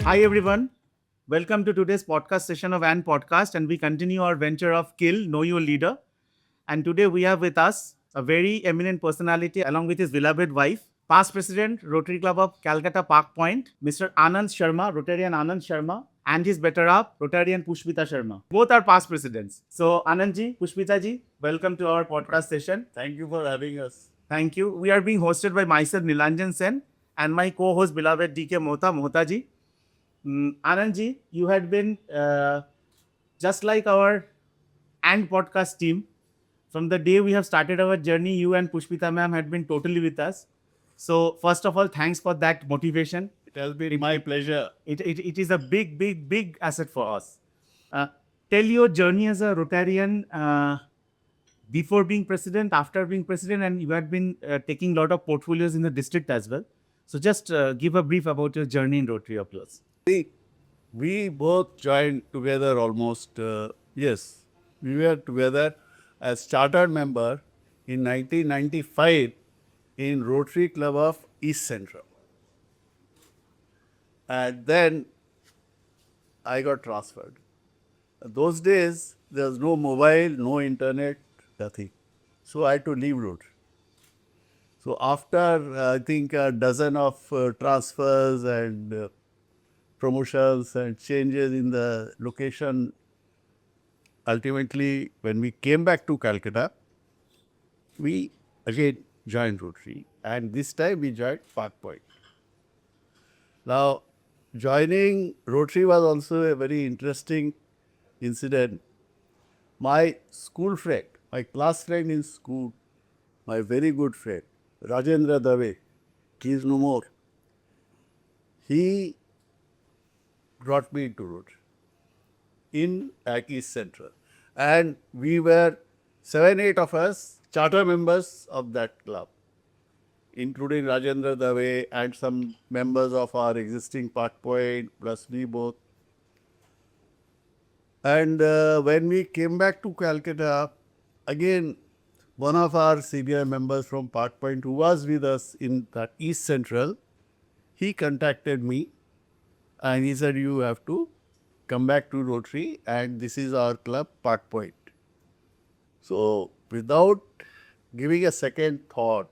Hi everyone. Welcome to today's podcast session of An Podcast, and we continue our venture of Kill Know Your Leader. And today we have with us a very eminent personality along with his beloved wife, past president, Rotary Club of Calcutta Park Point, Mr. Anand Sharma, Rotarian Anand Sharma, and his better half, Rotarian Pushpita Sharma. Both are past presidents. So Anandji, Pushpita ji, welcome to our podcast session. Thank you for having us. Thank you. We are being hosted by myself, Nilanjan Sen, and my co-host, beloved DK Mohta ji. Anandji, you had been just like our and podcast team. From the day we have started our journey, you and Pushpita ma'am had been totally with us. So, first of all, thanks for that motivation. It has been my pleasure. It is a big asset for us. Uh, Tell your journey as a Rotarian before being president, after being president, and you had been taking a lot of portfolios in the district as well. So, just give a brief about your journey in Rotary of yours. We both joined together almost, yes, we were together as chartered member in 1995 in Rotary Club of East Central. And then I got transferred. Those days, there was no mobile, no internet, nothing. So I had to leave Rotary. So after, I think, a dozen of transfers and promotions and changes in the location, ultimately, when we came back to Calcutta, we again joined Rotary, and this time we joined Park Point. Now, joining Rotary was also a very interesting incident. My school friend, my class friend in school, my very good friend, Rajendra Dave, he is no more. He brought me into Rotary in East Central. And we were 7-8 of us charter members of that club, including Rajendra Dave and some members of our existing Park Point, plus we both. And when we came back to Calcutta, again, one of our senior members from Park Point who was with us in that East Central, he contacted me and he said, you have to come back to Rotary, and this is our club, Park Point. So, without giving a second thought,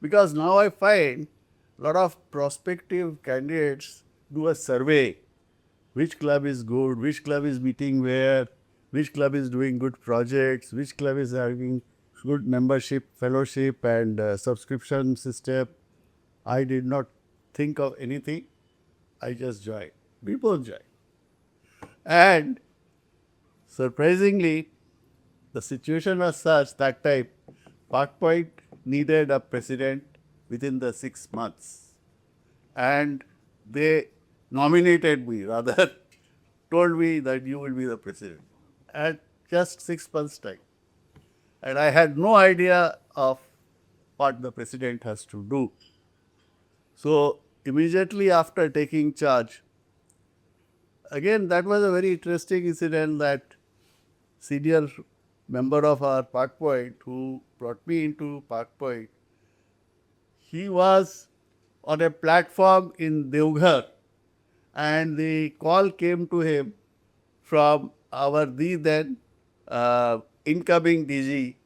because now I find a lot of prospective candidates do a survey, which club is good, which club is meeting where, which club is doing good projects, which club is having good membership, fellowship and subscription system. I did not think of anything. I just joined. We both joined. And surprisingly, the situation was such that time Park Point needed a president within the 6 months. And they nominated me, rather told me that you will be the president at just 6 months' time. And I had no idea of what the president has to do. So immediately after taking charge, again, that was a very interesting incident that senior member of our Park Point who brought me into Park Point, he was on a platform in Devghar and the call came to him from our then incoming DG,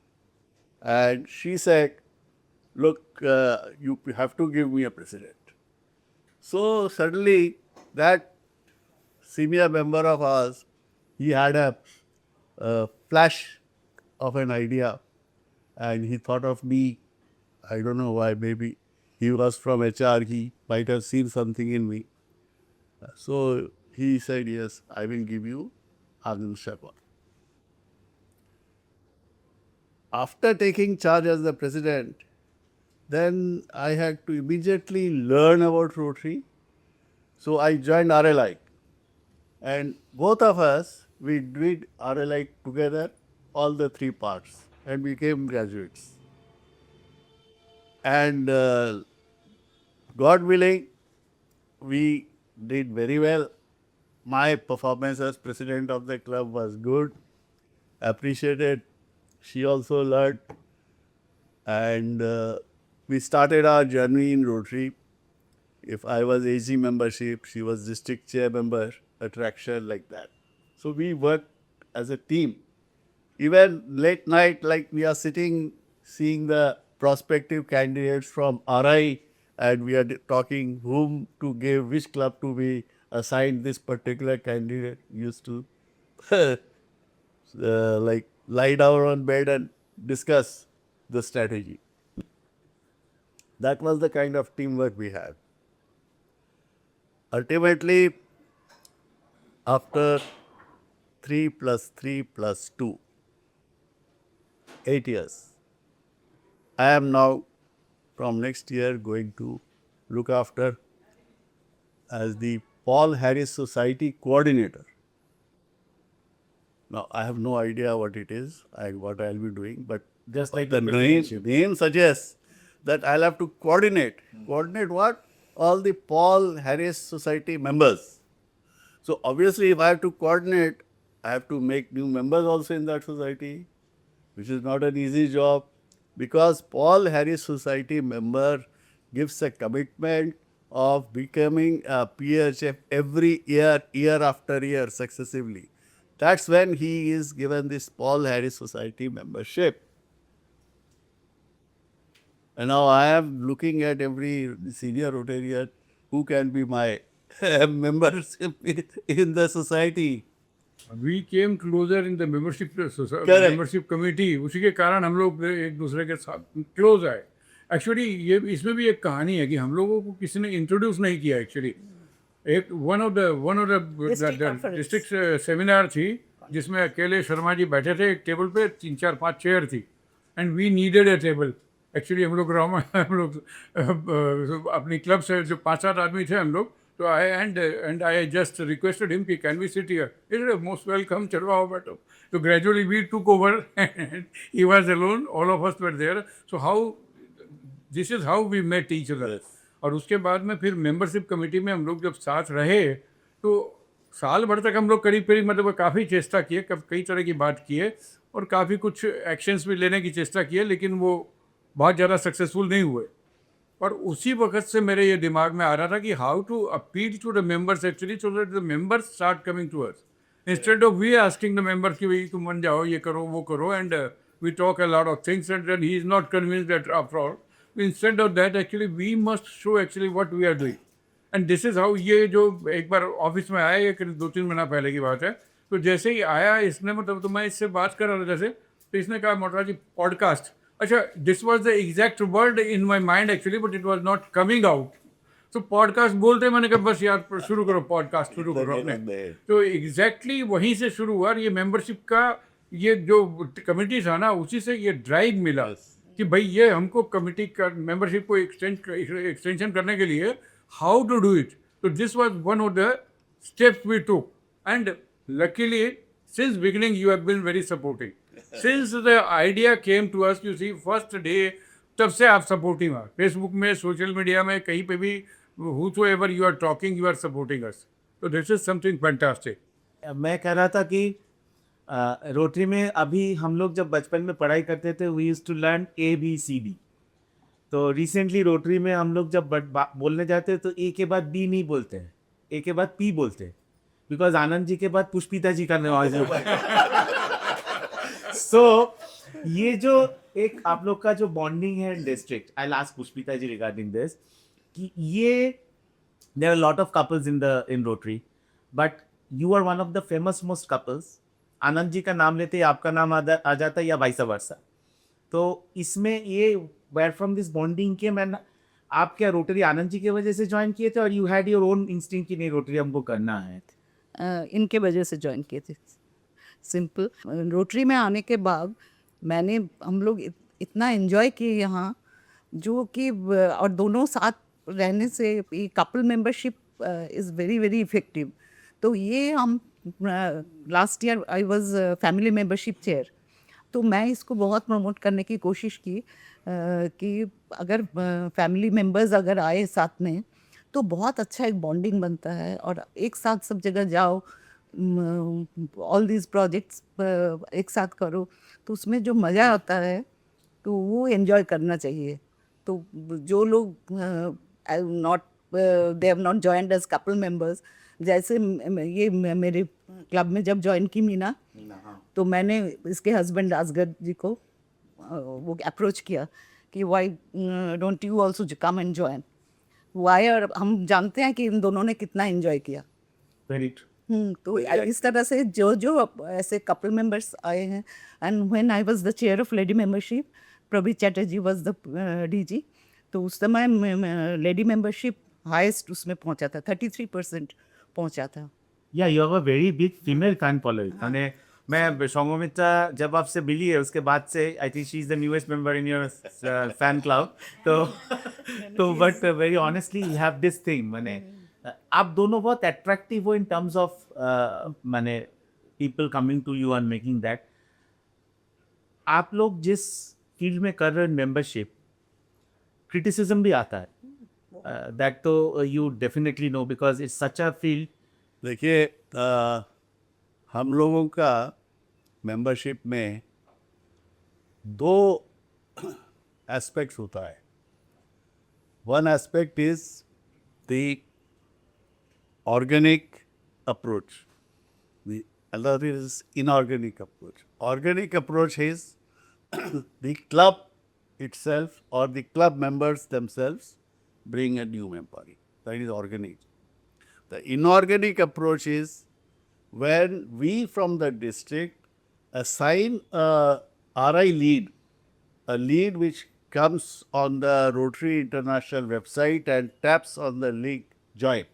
and she said, look, you have to give me a president. So suddenly that senior member of ours, he had a flash of an idea and he thought of me. I don't know why, maybe he was from HR, he might have seen something in me. So he said, yes, I will give you Anand Sharma. After taking charge as the president, then I had to immediately learn about Rotary. So I joined RLI. And both of us, we did RLI together, all the 3 parts, and became graduates. And God willing, we did very well. My performance as president of the club was good, appreciated. She also learned. And we started our journey in Rotary. If I was AG membership, she was district chair member, attraction like that. So we worked as a team. Even late night, like we are sitting, seeing the prospective candidates from RI, and we are talking whom to give, which club to be assigned this particular candidate. Used to like lie down on bed and discuss the strategy. That was the kind of teamwork we had. Ultimately, after 3 plus 3 plus 2, 8 years, I am now from next year going to look after as the Paul Harris Society coordinator. Now, I have no idea what it is, what I'll be doing, but Just like the name suggests that I'll have to coordinate. Coordinate what? All the Paul Harris Society members. So obviously, if I have to coordinate, I have to make new members also in that society, which is not an easy job, because Paul Harris Society member gives a commitment of becoming a PHF every year, year after year, successively. That's when he is given this Paul Harris Society membership. And now I am looking at every senior Rotarian who can be my membership in the society. We came closer in the membership Correct. membership committee. उसी के कारण हम लोग एक दूसरे के साथ close आए. एक्चुअली ये इसमें भी एक कहानी है कि हम लोगों को किसी ने इंट्रोड्यूस नहीं किया. एक्चुअली एक one of the district seminar थी जिसमें अकेले शर्मा जी बैठे थे एक टेबल पे 3 4 5 चेयर थी and we needed a table. Actually हम लोग अपनी क्लब से जो 5 7 आदमी थे हम लोग. तो I just requested him कि can we sit here? He said most welcome, चलो आओ बैठो. So gradually we took over and he was alone. All of us were there. So this is how we met each other. और उसके बाद में फिर membership committee में हम लोग जब साथ रहे तो साल भर तक हम लोग करीब करीब मतलब काफ़ी चेष्टा किए, कई तरह की बात किए और काफ़ी कुछ एक्शंस भी लेने की चेष्टा किए, लेकिन वो बहुत ज़्यादा सक्सेसफुल नहीं हुए. और उसी वक्त से मेरे ये दिमाग में आ रहा था कि how to appeal to the members actually so that the members start coming to us instead of we asking the members कि भाई तुम बन जाओ, ये करो वो करो, and we talk a lot of things and then he is not convinced that after all. Instead of that actually we must show actually what we are doing. And this is how ये जो एक बार office में आया, ये करीब 2 3 महीना पहले की बात है. तो जैसे ही आया इसने, मतलब तो मैं इससे बात कर रहा था जैसे, तो इसने कहा मोटा जी पॉडकास्ट. अच्छा, this was the exact word in my mind actually but it was not coming out. तो पॉडकास्ट बोलते मैंने कहा बस यार शुरू करो, पॉडकास्ट शुरू करो अपने. तो एग्जैक्टली वहीं से शुरू हुआ. ये मेंबरशिप का ये जो कमिटी था ना, उसी से ये ड्राइव मिला कि भाई ये हमको कमिटी का मेंबरशिप को एक्सटेंशन करने के लिए हाउ टू डू इट. तो this was one of the steps we took and luckily since beginning you have been very supporting. Since the idea came to us, you see, first day, तब से आप supporting हैं. Facebook में, social media में, कहीं पे भी whosoever you are talking, you are supporting us. So this is something fantastic. मैं कह रहा था कि रोटरी में अभी हम लोग जब बचपन में पढ़ाई करते थे we used to learn ABCD. तो रिसेंटली रोटरी में हम लोग जब बोलने जाते हैं तो ए के बाद बी नहीं बोलते हैं, ए के बाद पी बोलते हैं, बिकॉज आनंद जी के बाद पुष्पिता जी का नवाज सो ये जो एक आप लोग का जो बॉन्डिंग है district, I last Pushpita ji regarding this कि ये there are lot of couples in Rotary but you are one of the famous most couples. Anand ji का नाम लेते ही आपका नाम आ जाता है या वाइस वर्सा. तो इसमें ये वेयर फ्रॉम दिस बॉन्डिंग के मैन आप क्या रोटरी आनंद जी की वजह से ज्वाइन किए थे और you had your own instinct कि नहीं रोटरी हमको करना है? इनके वजह से ज्वाइन किए थे. सिंपल. रोटरी में आने के बाद हम लोग इतना एंजॉय किए यहाँ, जो कि और दोनों साथ रहने से couple membership is very very effective. तो ये हम last year I was family membership chair, तो मैं इसको बहुत प्रमोट करने की कोशिश की कि अगर फैमिली मेंबर्स अगर आए साथ में तो बहुत अच्छा एक बॉन्डिंग बनता है और एक साथ सब जगह जाओ, ऑल दीज प्रोजेक्ट्स एक साथ करो, तो उसमें जो मज़ा आता है तो वो एंजॉय करना चाहिए. तो जो लोग not they have not joined as couple members. जैसे ये मेरे क्लब में जब ज्वाइन की मीना, तो मैंने इसके हस्बैंड असगर जी को वो अप्रोच किया कि why don't you also come and join. Why, और हम जानते हैं कि इन दोनों ने कितना एंजॉय किया. Very true. तो इस तरह से जो जो ऐसे कपल मेंबर्स आए हैं. And when I was the chair of lady membership, Pravit Chatterjee was the DG. तो उस समय लेडी मेंबरशिप हाईएस्ट उसमें पहुंचा था, 33% पहुंचा था. या you have a very big female fan following. मैंने मैं संगमित्रा जब आपसे मिली है उसके बाद से I think she is the newest member in your fan club. तो but very honestly you have this thing, माने आप दोनों बहुत अट्रैक्टिव हो इन टर्म्स ऑफ माने people coming to you and making that. आप लोग जिस फील्ड में कर रहे हैं मेंबरशिप, क्रिटिसिज्म भी आता है. दैट तो you definitely know because it's such a field. देखिए, हम लोगों का मेंबरशिप में 2 एस्पेक्ट्स होता है. One aspect is the organic approach, the other is inorganic approach. Organic approach is the club itself or the club members themselves bring a new member. That is organic. The inorganic approach is when we from the district assign a RI lead, a lead which comes on the Rotary International website and taps on the link join,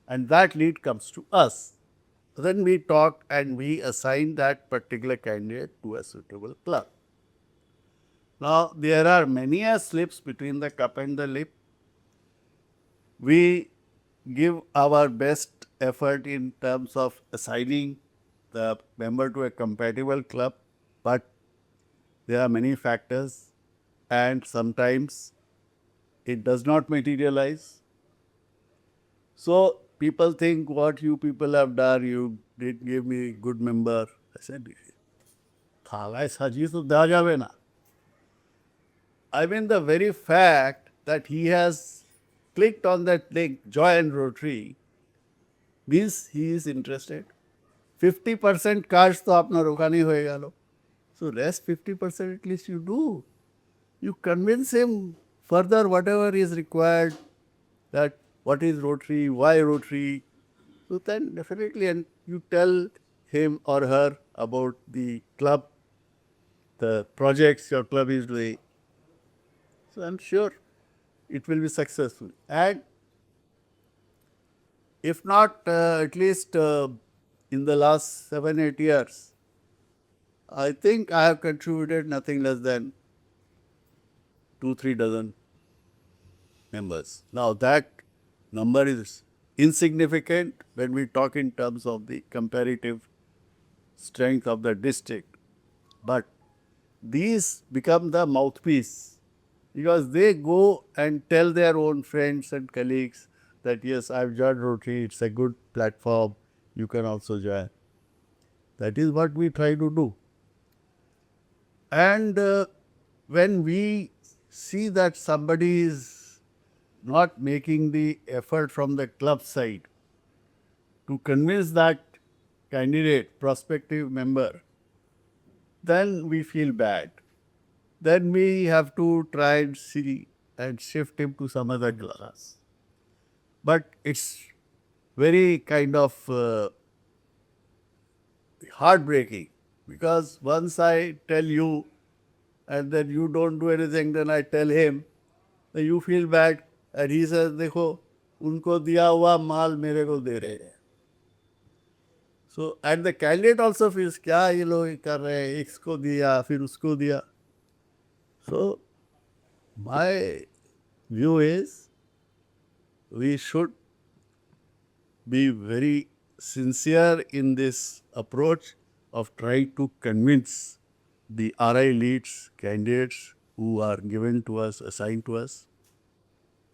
and that lead comes to us. Then we talk and we assign that particular candidate to a suitable club. Now, there are many slips between the cup and the lip. We give our best effort in terms of assigning the member to a compatible club, but there are many factors and sometimes it does not materialize. So, people think what you people have done, you did give me good member. I said, "Thala saji to da jabe na." I mean, the very fact that he has clicked on that link, join Rotary, means he is interested. 50% cards तो आपने रोका नहीं होएगा लो. So rest 50% at least you do. You convince him further whatever is required, that what is Rotary, why Rotary. So then definitely, and you tell him or her about the club, the projects your club is doing. So I'm sure it will be successful. And if not, at least in the last 7-8 years, I think I have contributed nothing less than 2-3 dozen members. Now that number is insignificant when we talk in terms of the comparative strength of the district. But these become the mouthpiece, because they go and tell their own friends and colleagues that yes, I've joined Rotary, it's a good platform, you can also join. That is what we try to do. And when we see that somebody is not making the effort from the club side to convince that candidate, prospective member, then we feel bad. Then we have to try and see and shift him to some other class. But it's very kind of heartbreaking, because once I tell you and then you don't do anything, then I tell him, then you feel bad, and he says, देखो उनको दिया हुआ माल मेरे को दे रहे हैं. So and the candidate also feels क्या ये लोग कर रहे हैं, इसको दिया फिर उसको दिया. So my view is we should be very sincere in this approach of trying to convince the RI leads, candidates who are given to us, assigned to us.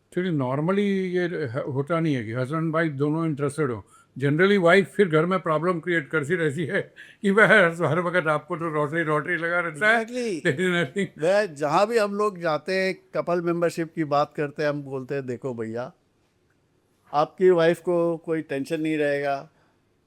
Actually normally ये होता नहीं है कि हस्बैंड वाइफ दोनों interested हो. Generally wife फिर घर में प्रॉब्लम क्रिएट करती रहती है कि वह हर वक्त आपको तो रोटरी रोटरी लगा रहता है. Exactly. वह जहाँ भी हम लोग जाते हैं, कपल मेंबरशिप की बात करते हैं, हम बोलते हैं देखो भैया, आपकी वाइफ को कोई टेंशन नहीं रहेगा,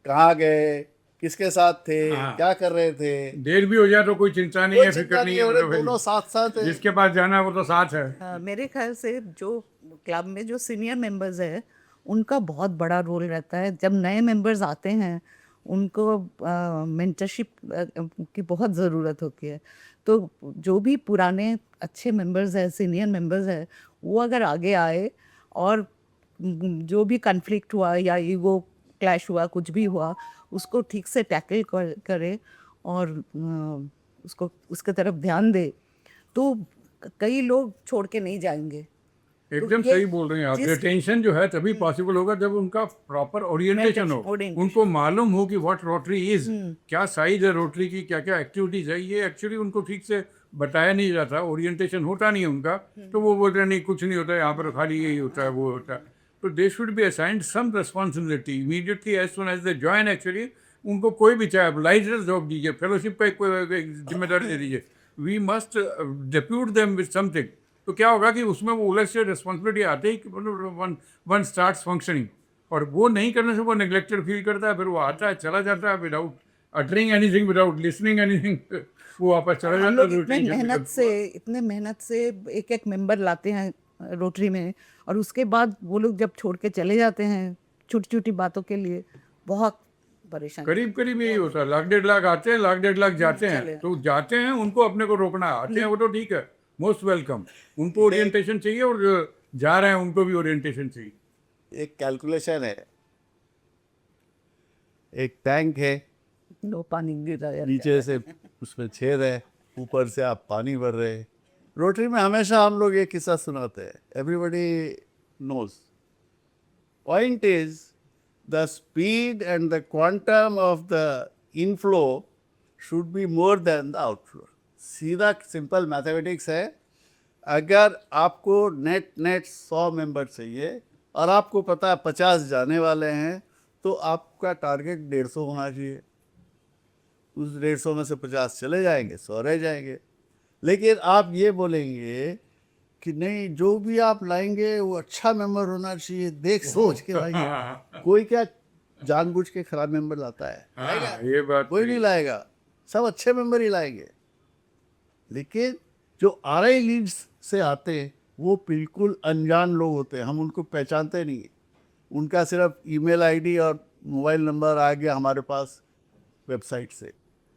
कहाँ गए, किसके साथ थे, हाँ। क्या कर रहे थे, देर भी हो जाए तो कोई चिंता नहीं कोई है, चिंता फिक्र नहीं नहीं है, है, उन्हें मतलब दोनों साथ साथ है। जिसके पास जाना है वो तो साथ है। मेरे ख्याल से जो क्लब में जो सीनियर मेंबर्स है उनका बहुत बड़ा रोल रहता है। जब नए मेंबर्स आते हैं उनको मेंटरशिप की बहुत ज़रूरत होती है। तो जो भी पुराने अच्छे मेंबर्स हैं, सीनियर मेंबर्स हैं, वो अगर आगे आए और जो भी कन्फ्लिक्ट हुआ या ईगो क्लैश हुआ, कुछ भी हुआ, उसको ठीक से टैकल करे और उसको उसके तरफ ध्यान दे, तो कई लोग छोड़ के नहीं जाएंगे। एकदम ये सही बोल रहे हैं आप। जिस- रिटेंशन जो है तभी पॉसिबल होगा जब उनका प्रॉपर ओरिएंटेशन हो, orientation। उनको मालूम हो कि व्हाट रोटरी इज, क्या साइज है रोटरी की, क्या क्या एक्टिविटीज है। ये एक्चुअली उनको ठीक से बताया नहीं जाता, ओरिएंटेशन होता नहीं है उनका, तो वो बोलते हैं नहीं कुछ नहीं होता है यहाँ पर, खाली यही होता है वो होता है। तो they should be assigned some responsibility immediately as soon as they join. Actually उनको कोई भी चाहे आप लाइटर जॉब दीजिए, फेलोशिप का एक जिम्मेदारी दे दीजिए, we must depute them with something. तो क्या होगा कि उसमें वो अलग से रिस्पॉन्सिबिलिटी आते ही कि वन वन स्टार्ट्स फंक्शनिंग, और वो नहीं करने से वो नेग्लेक्टेड फील करता है, फिर वो आता है चला जाता है without uttering anything, without listening anything, वो वापस चला हम जाता लोग है इतने मेहनत से एक एक मेंबर लाते हैं रोटरी में, और उसके बाद वो लोग जब छोड़ के चले जाते हैं छोटी छोटी बातों के लिए, बहुत परेशान। करीब करीब यही होता है। लाख 1.5 लाख आते हैं, लाख 1.5 लाख जाते हैं। तो जाते हैं, उनको अपने को रोकना, आते हैं वो तो ठीक है, मोस्ट वेलकम। उनको ओरिएंटेशन चाहिए, और जो जा रहे हैं उनको भी ओरिएंटेशन चाहिए। एक कैलकुलेशन है, एक टैंक है, नो पानी गिर रहा है। नीचे से उसमें छेद है, ऊपर से आप पानी भर रहे हैं। रोटरी में हमेशा हम लोग एक किस्सा सुनाते हैं, everybody knows. Point is the speed and the quantum of the inflow should be more than the outflow. सीधा सिंपल मैथमेटिक्स है। अगर आपको नेट 100 मेंबर चाहिए और आपको पता है 50 जाने वाले हैं, तो आपका टारगेट 150 होना चाहिए। उस 150 में से 50 चले जाएंगे, 100 रह जाएंगे। लेकिन आप ये बोलेंगे कि नहीं, जो भी आप लाएंगे वो अच्छा मेंबर होना चाहिए, देख सोच के लाएंगे। कोई क्या जानबूझ के खराब मेंबर लाता है? हाँ, ये बात कोई नहीं लाएगा, सब अच्छे मेंबर ही लाएंगे। लेकिन जो आरआई लीड्स से आते हैं वो बिल्कुल अनजान लोग होते हैं, हम उनको पहचानते नहीं। उनका सिर्फ ईमेल आईडी और मोबाइल नंबर आ गया हमारे पास वेबसाइट से।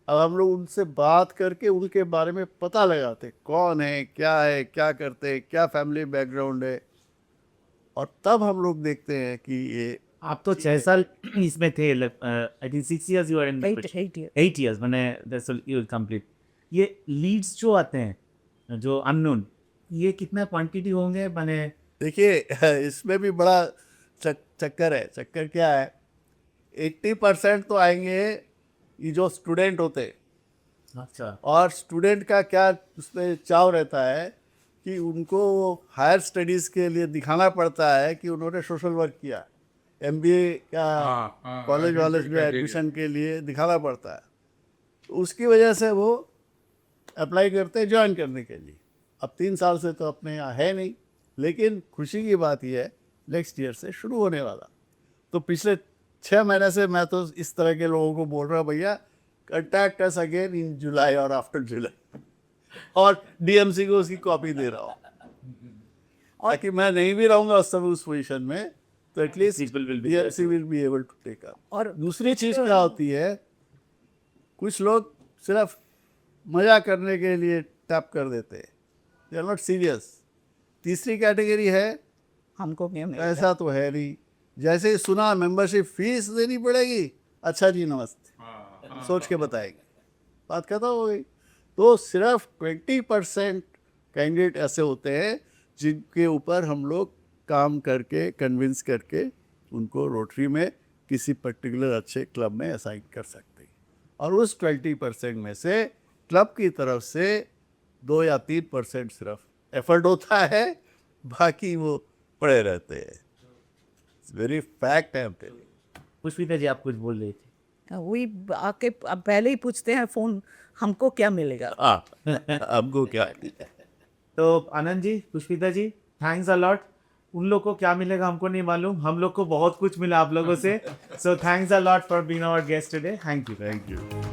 अब हम लोग उनसे बात करके उनके बारे में पता लगाते, कौन है, क्या करते हैं, क्या फैमिली बैकग्राउंड है, और तब हम लोग देखते हैं कि ये आप तो 6 साल इसमें थे, I think 6 years you are in 8 years। 8 years मैंने दैट्स यू कंप्लीट। ये लीड्स जो आते हैं जो अननोन, ये कितना क्वांटिटी होंगे मैंने? देखिए इसमें भी बड़ा चक्कर है। चक्कर क्या है, 80% तो आएंगे ये जो स्टूडेंट होते हैं। अच्छा, और स्टूडेंट का क्या उसमें चाव रहता है कि उनको हायर स्टडीज़ के लिए दिखाना पड़ता है कि उन्होंने सोशल वर्क किया, एमबीए का हाँ, कॉलेज वॉलेज में एडमिशन के लिए दिखाना पड़ता है। तो उसकी वजह से वो अप्लाई करते हैं ज्वाइन करने के लिए। अब 3 साल से तो अपने यहाँ है नहीं, लेकिन खुशी की बात यह है नेक्स्ट ईयर से शुरू होने वाला। तो पिछले 6 महीने से मैं तो इस तरह के लोगों को बोल रहा हूँ, भैया कंटैक्ट अस अगेन इन जुलाई और आफ्टर जुलाई, और डीएमसी को उसकी कॉपी दे रहा हूँ। ताकि मैं नहीं भी रहूँगा उस समय उस पोजीशन में, तो at least People will be DMC will be able to take up. और दूसरी चीज़ क्या होती है, कुछ लोग सिर्फ मजा करने के लिए टैप कर देते हैं, दे आर नॉट सीरियस। तीसरी कैटेगरी है, हमको भी नहीं ऐसा तो है नहीं, जैसे ही सुना मेंबरशिप फीस देनी पड़ेगी, अच्छा जी नमस्ते, सोच के बताएंगे, बात खत्म हो गई। तो सिर्फ 20% कैंडिडेट ऐसे होते हैं जिनके ऊपर हम लोग काम करके कन्विंस करके उनको रोटरी में किसी पर्टिकुलर अच्छे क्लब में असाइन कर सकते हैं। और उस 20% में से क्लब की तरफ से 2 या 3% सिर्फ एफर्ट होता है, बाकी वो पड़े रहते हैं। वेरी फैक्ट है। पुष्पिता जी आप कुछ बोल रही थी। वही आके अब पहले ही पूछते हैं फोन, हमको क्या मिलेगा। हमको क्या है। तो आनंद जी, पुष्पिता जी, थैंक्स अ लॉट। उन लोग को क्या मिलेगा हमको नहीं मालूम, हम लोग को बहुत कुछ मिला आप लोगों से. So thanks a lot for being our guest today. Thank you. Thank you.